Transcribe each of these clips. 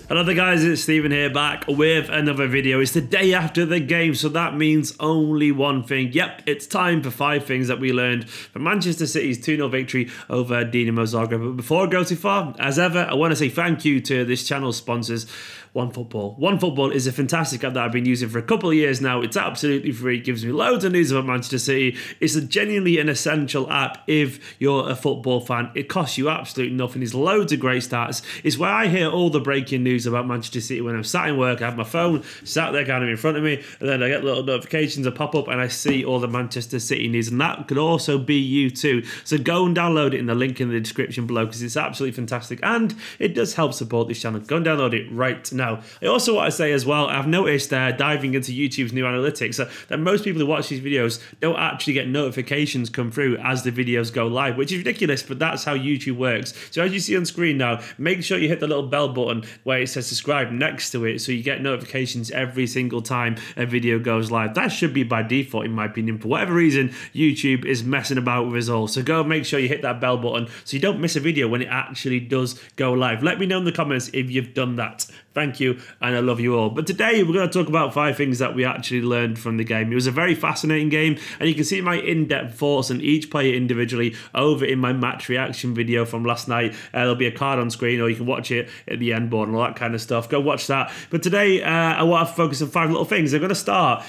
Hello there guys, it's Stephen here back with another video. It's the day after the game, so that means only one thing. Yep, it's time for 5 things that we learned from Manchester City's 2-0 victory over Dinamo Zagreb. But before I go too far, as ever, I want to say thank you to this channel's sponsors, OneFootball. OneFootball is a fantastic app that I've been using for a couple of years now. It's absolutely free. It gives me loads of news about Manchester City. It's genuinely an essential app if you're a football fan. It costs you absolutely nothing. There's loads of great stats. It's where I hear all the breaking news about Manchester City when I'm sat in work. I have my phone sat there kind of in front of me, and then I get little notifications that pop up and I see all the Manchester City news, and that could also be you too. So go and download it in the link in the description below because it's absolutely fantastic and it does help support this channel. Go and download it right now. I also want to say as well, I've noticed diving into YouTube's new analytics that most people who watch these videos don't actually get notifications come through as the videos go live, which is ridiculous, but that's how YouTube works. So as you see on screen now, make sure you hit the little bell button where it says subscribe next to it so you get notifications every single time a video goes live. That should be by default in my opinion. For whatever reason, YouTube is messing about with us all. So go make sure you hit that bell button so you don't miss a video when it actually does go live. Let me know in the comments if you've done that. Thank you, and I love you all. But today we're going to talk about 5 things that we actually learned from the game. It was a very fascinating game, and you can see my in-depth thoughts on each player individually over in my match reaction video from last night. There'll be a card on screen, or you can watch it at the end board and all that kind of stuff. Go watch that. But today I want to focus on 5 little things. I'm going to start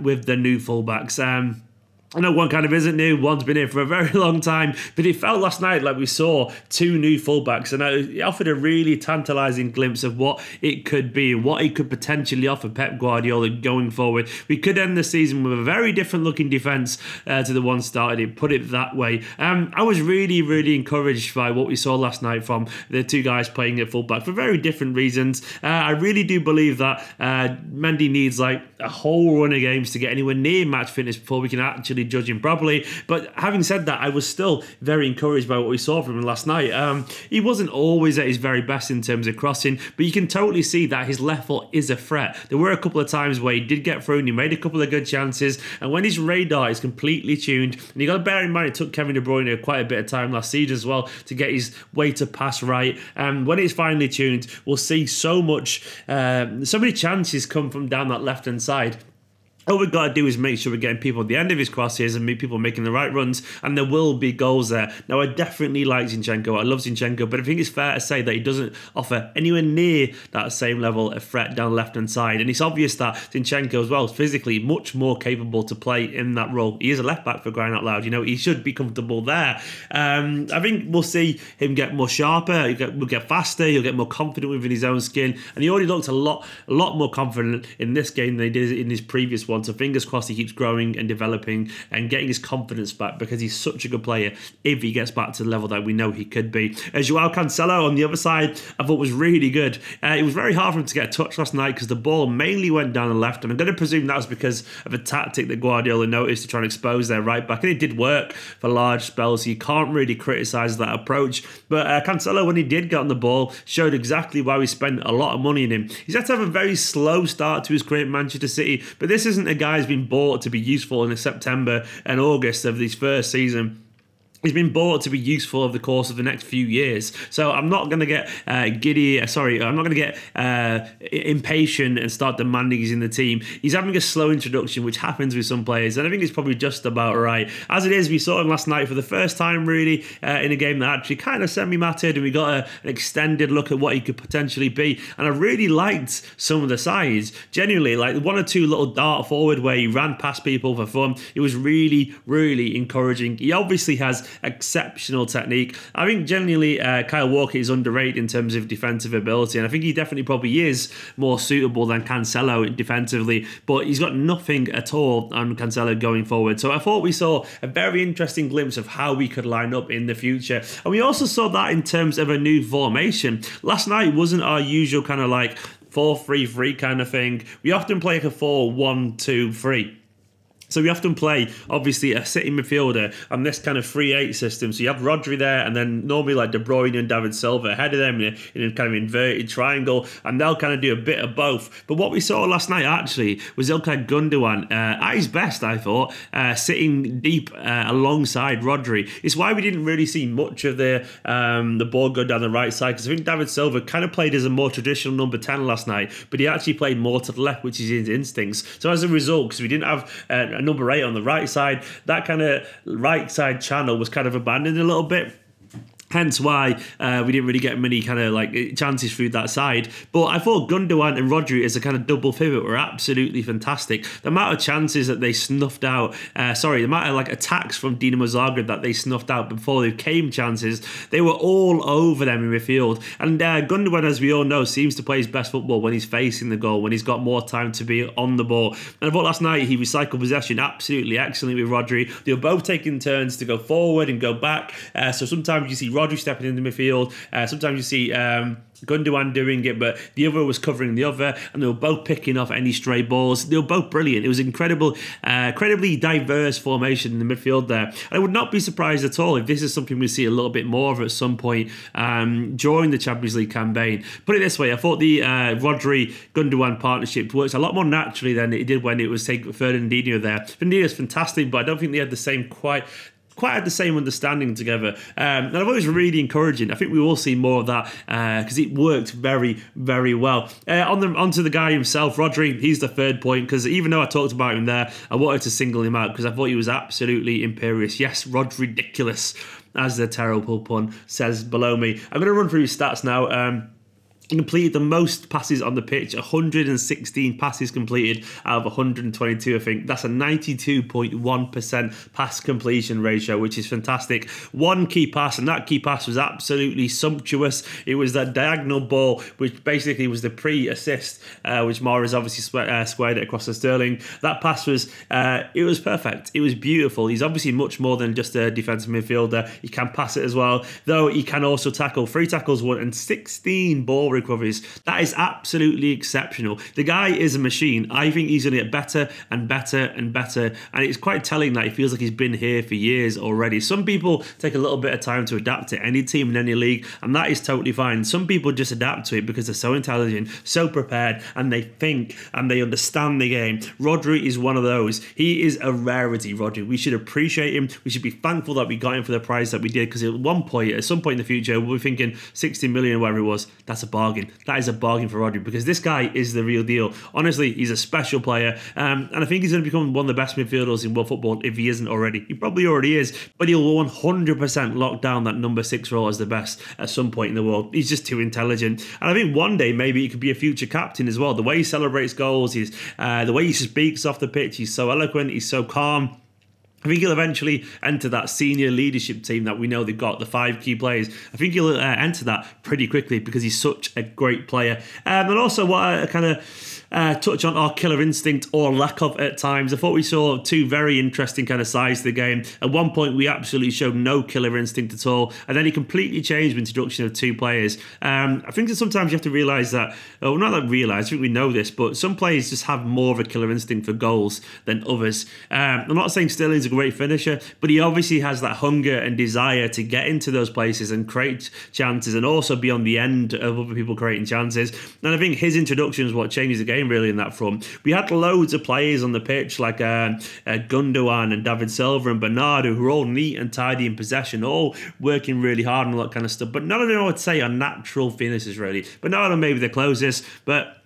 with the new fullbacks. I know one kind of isn't new, one's been here for a very long time, but it felt last night like we saw 2 new fullbacks, and it offered a really tantalising glimpse of what it could be and what it could potentially offer Pep Guardiola going forward. We could end the season with a very different looking defence to the one started it, put it that way. I was really encouraged by what we saw last night from the 2 guys playing at fullback for very different reasons. I really do believe that Mendy needs like a whole run of games to get anywhere near match fitness before we can actually judge him properly. But having said that, I was still very encouraged by what we saw from him last night. He wasn't always at his very best in terms of crossing, but you can totally see that his left foot is a threat. There were a couple of times where he did get through and he made a couple of good chances, and when his radar is completely tuned, and you got to bear in mind it took Kevin De Bruyne quite a bit of time last season as well to get his way to pass right, and when it's finally tuned, we'll see so many chances come from down that left hand side. All we've got to do is make sure we're getting people at the end of his crosses and people making the right runs, and there will be goals there. Now, I definitely like Zinchenko. I love Zinchenko, but I think it's fair to say that he doesn't offer anywhere near that same level of threat down the left-hand side. And it's obvious that Zinchenko as well is physically much more capable to play in that role. He is a left-back for crying out loud. You know, he should be comfortable there. I think we'll see him get more sharper. He'll get faster. He'll get more confident within his own skin. And he already looked a lot more confident in this game than he did in his previous one. So fingers crossed he keeps growing and developing and getting his confidence back, because he's such a good player if he gets back to the level that we know he could be. Joao Cancelo on the other side, I thought was really good. It was very hard for him to get a touch last night because the ball mainly went down the left, and I'm going to presume that was because of a tactic that Guardiola noticed to try and expose their right back, and it did work for large spells, so you can't really criticise that approach. But Cancelo, when he did get on the ball, showed exactly why we spent a lot of money in him. He's had to have a very slow start to his career at Manchester City, but this isn't a guy who's been bought to be useful in September and August of his first season. He's been bought to be useful over the course of the next few years. So I'm not going to get I'm not going to get impatient and start demanding he's in the team. He's having a slow introduction, which happens with some players, and I think it's probably just about right. As it is, we saw him last night for the first time really in a game that actually kind of semi-mattered, and we got an extended look at what he could potentially be. And I really liked some of the sides. Genuinely, like 1 or 2 little dart forward where he ran past people for fun. It was really encouraging. He obviously has exceptional technique. I think genuinely Kyle Walker is underrated in terms of defensive ability, and I think he definitely probably is more suitable than Cancelo defensively, but he's got nothing at all on Cancelo going forward. So I thought we saw a very interesting glimpse of how we could line up in the future, and we also saw that in terms of a new formation. Last night wasn't our usual kind of like 4-3-3 kind of thing. We often play like a 4-1-2-3. So we often play, obviously, a sitting midfielder on this kind of 3-8 system. So you have Rodri there, and then normally like De Bruyne and David Silva ahead of them in a kind of inverted triangle, and they'll kind of do a bit of both. But what we saw last night, actually, was Ilkay Gundogan at his best, I thought, sitting deep alongside Rodri. It's why we didn't really see much of the ball go down the right side, because I think David Silva kind of played as a more traditional number 10 last night, but he actually played more to the left, which is his instincts. So as a result, because we didn't have a number 8 on the right side, that kind of right side channel was kind of abandoned a little bit. Hence why we didn't really get many kind of like chances through that side. But I thought Gundogan and Rodri as a kind of double pivot were absolutely fantastic. The amount of chances that they snuffed out, the amount of like attacks from Dinamo Zagreb that they snuffed out before they came chances, they were all over them in midfield. And Gundogan, as we all know, seems to play his best football when he's facing the goal, when he's got more time to be on the ball. And I thought last night he recycled possession absolutely excellently with Rodri. They were both taking turns to go forward and go back. So sometimes you see Rodri stepping into midfield. Sometimes you see Gundogan doing it, but the other was covering the other, and they were both picking off any stray balls. They were both brilliant. It was incredibly diverse formation in the midfield there. I would not be surprised at all if this is something we see a little bit more of at some point during the Champions League campaign. Put it this way, I thought the Rodri-Gundogan partnership works a lot more naturally than it did when it was Fernandinho there. Fernandinho's fantastic, but I don't think they had the same quite had the same understanding together. And I thought it was really encouraging. I think we will see more of that because it worked very, very well. Onto the guy himself, Rodri, he's the third point, because even though I talked about him there, I wanted to single him out because I thought he was absolutely imperious. Yes, Rodri ridiculous, as the terrible pun says below me. I'm going to run through his stats now. He completed the most passes on the pitch, 116 passes completed out of 122, I think. That's a 92.1% pass completion ratio, which is fantastic. One key pass, and that key pass was absolutely sumptuous. It was that diagonal ball, which basically was the pre-assist, which Mahrez obviously squared it across to Sterling. That pass was, it was perfect. It was beautiful. He's obviously much more than just a defensive midfielder. He can pass it as well, though he can also tackle. 3 tackles, 1 and 16 ball recoveries. That is absolutely exceptional. The guy is a machine. I think he's going to get better and better and better, and it's quite telling that he feels like he's been here for years already. Some people take a little bit of time to adapt to any team in any league, and that is totally fine. Some people just adapt to it because they're so intelligent, so prepared, and they think and they understand the game. Rodri is one of those. He is a rarity, Rodri. We should appreciate him. We should be thankful that we got him for the price that we did, because at some point in the future, we'll be thinking 60 million, whatever it was. That's a bargain. That is a bargain for Rodri, because this guy is the real deal. Honestly, he's a special player, and I think he's going to become one of the best midfielders in world football if he isn't already. He probably already is, but he'll 100% lock down that number 6 role as the best at some point in the world. He's just too intelligent, and I think one day maybe he could be a future captain as well. The way he celebrates goals, the way he speaks off the pitch, he's so eloquent, he's so calm. I think he'll eventually enter that senior leadership team that we know they've got, the 5 key players. I think he'll enter that pretty quickly because he's such a great player. And also what I kind of touch on our killer instinct or lack of at times. I thought we saw 2 very interesting kind of sides to the game. At one point, we absolutely showed no killer instinct at all, and then he completely changed with the introduction of 2 players. I think that sometimes you have to realise that, well, not that realise, I think we know this, but some players just have more of a killer instinct for goals than others. I'm not saying Sterling's a great finisher, but he obviously has that hunger and desire to get into those places and create chances, and also be on the end of other people creating chances. And I think his introduction is what changes the game really in that front. We had loads of players on the pitch like Gundogan and David Silva and Bernardo, who are all neat and tidy in possession, all working really hard and all that kind of stuff, but none of them I would say are natural finishers really. Bernardo maybe the closest, but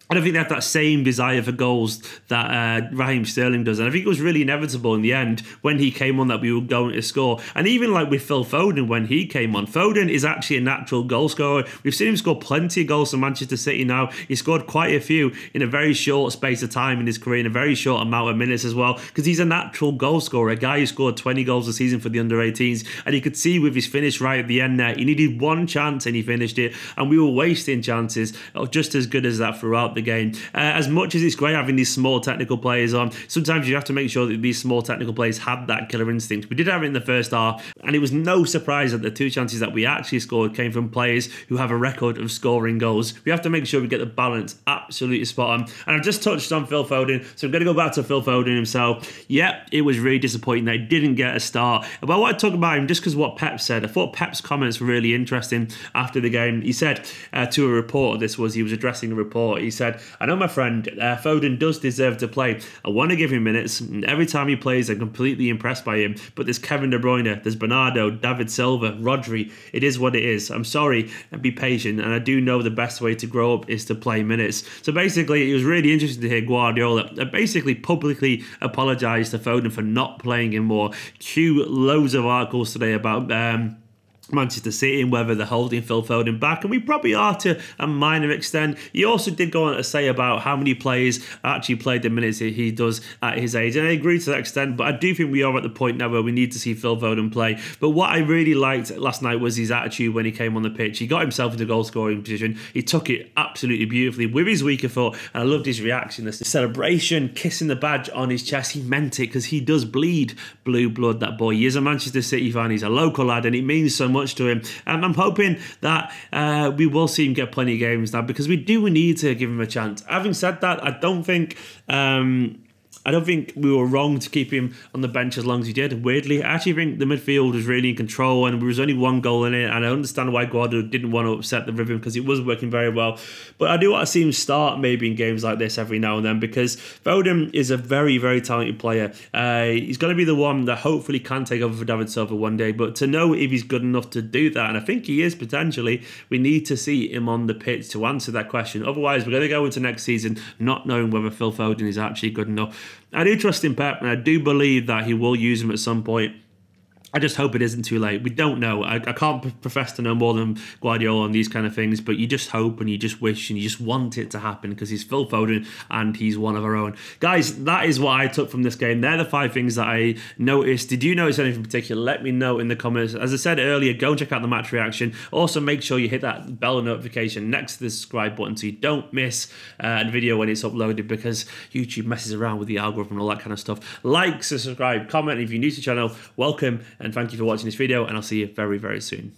I don't think they have that same desire for goals that Raheem Sterling does. And I think it was really inevitable in the end when he came on that we were going to score. And even like with Phil Foden when he came on, Foden is actually a natural goal scorer. We've seen him score plenty of goals for Manchester City now. He scored quite a few in a very short space of time in his career, in a very short amount of minutes as well, because he's a natural goal scorer, a guy who scored 20 goals a season for the under-18s. And you could see with his finish right at the end there, he needed one chance and he finished it. And we were wasting chances just as good as that throughout the game. As much as it's great having these small technical players on, sometimes you have to make sure that these small technical players have that killer instinct. We did have it in the first half, and it was no surprise that the 2 chances that we actually scored came from players who have a record of scoring goals. We have to make sure we get the balance absolutely spot on. And I've just touched on Phil Foden, so I'm going to go back to Phil Foden himself. Yep, it was really disappointing that he didn't get a start. But I want to talk about him just because what Pep said. I thought Pep's comments were really interesting after the game. He said to a reporter, he was addressing a report, he said, "I know my friend, Foden does deserve to play. I want to give him minutes. And every time he plays, I'm completely impressed by him. But there's Kevin De Bruyne, there's Bernardo, David Silva, Rodri. It is what it is. I'm sorry, and be patient. And I do know the best way to grow up is to play minutes." So basically, it was really interesting to hear Guardiola basically publicly apologise to Foden for not playing him more. Cue loads of articles today about Manchester City and whether they're holding Phil Foden back, and we probably are to a minor extent. He also did go on to say about how many players actually played the minutes that he does at his age, and I agree to that extent, but I do think we are at the point now where we need to see Phil Foden play. But what I really liked last night was his attitude when he came on the pitch. He got himself into goal scoring position. He took it absolutely beautifully with his weaker foot, and I loved his reaction, the celebration, kissing the badge on his chest. He meant it because he does bleed blue blood, that boy. He is a Manchester City fan. He's a local lad, and it means so much to him. I'm hoping that we will see him get plenty of games now, because we do need to give him a chance. Having said that, I don't think we were wrong to keep him on the bench as long as he did. Weirdly, I actually think the midfield was really in control, and there was only 1 goal in it, and I understand why Guardiola didn't want to upset the rhythm because it was working very well. But I do want to see him start maybe in games like this every now and then, because Foden is a very, very talented player. He's going to be the one that hopefully can take over for David Silva one day, but to know if he's good enough to do that, and I think he is potentially, we need to see him on the pitch to answer that question. Otherwise, we're going to go into next season not knowing whether Phil Foden is actually good enough. I do trust in Pep, and I do believe that he will use him at some point. I just hope it isn't too late. We don't know. I can't profess to know more than Guardiola on these kind of things, but you just hope and you just wish and you just want it to happen because he's Phil Foden and he's one of our own. Guys, that is what I took from this game. They're the 5 things that I noticed. Did you notice anything in particular? Let me know in the comments. As I said earlier, go and check out the match reaction. Also, make sure you hit that bell notification next to the subscribe button so you don't miss a video when it's uploaded, because YouTube messes around with the algorithm and all that kind of stuff. Like, subscribe, comment. If you're new to the channel, welcome. And thank you for watching this video, and I'll see you very, very soon.